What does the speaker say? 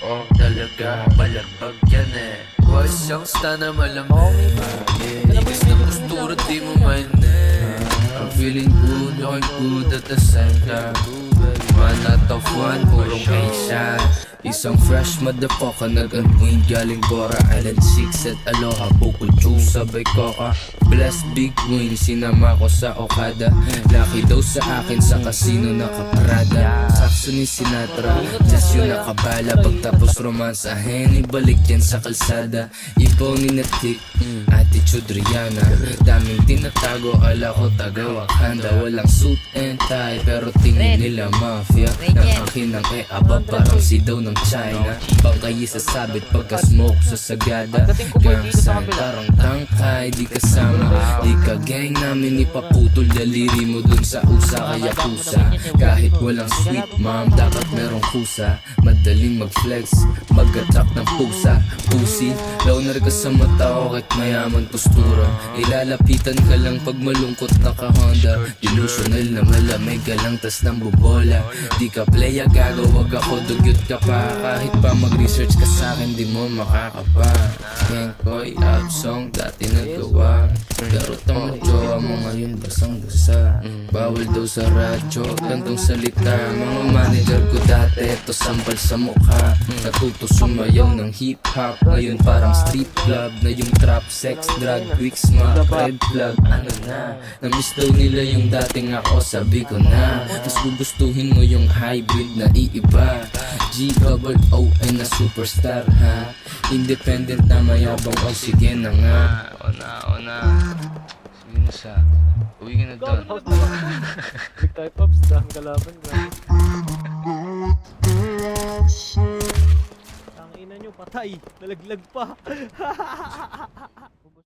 Oo talaga, palagpag yan eh. Boys, yung na malamig. Inis na postura di mo mainit. I'm feeling good, looking good at the same time. One out of one, purong Asia. Isang fresh motherfucker nag-unwind galing Bora Island 6 at Aloha Bukol Juice sabay Coca. Bless big win, sinama ko sa Okada. Lucky daw sa akin sa casino nakaparada. Sakso ni Sinatra, just yun nakabala. Pagtapos romansahin, ibalik yan sa kalsada. Ibaw ni Natik, attitude Rihanna. Daming tinatago, ala ko taga Wakanda. Walang suit and tie, pero tingin nila mafia. Nakakinang aba parang si daw ng China. Bangkay sasabit pagka-smoke sa sagada. Gang sign parang tangkay, di kasama. Di ka gang namin ipaputol daliri mo dun sa usa kaya pusa. Kahit walang sweet mom, dapat merong kusa. Madaling mag-flex, mag-attract ng pusa. Pussy, launar ka sa mata ko kahit mayaman postura. Ilalapitan ka lang pag malungkot naka-Honda. Delusional na malamig ka lang tas nang bubola. Di ka playa gago, wag ako dugyot ka pa. Kahit pa mag-research ka sa'kin, di mo makakapa. Gang ko'y love song, dati nagawa. Pero tamad jowa mo ngayon basang-basa. Bawal daw sa radyo, gantong salita. Mga manager ko dati, ito sampal sa mukha. Natuto sumayaw ng hip-hop. Ngayon parang street club na yung trap, sex, drug, quick smack, red flag. Ano na, namiss daw nila yung dating ako, sabi ko na. Mas gugustuhin mo yung hybrid na iiba. G-double-O-N na superstar ha. Independent na mayabang, o sige na nga. O na sige na sa uwi ka na doon. Big type pops, dahil kalaban ba? Ang ina nyo, patay. Nalaglag pa.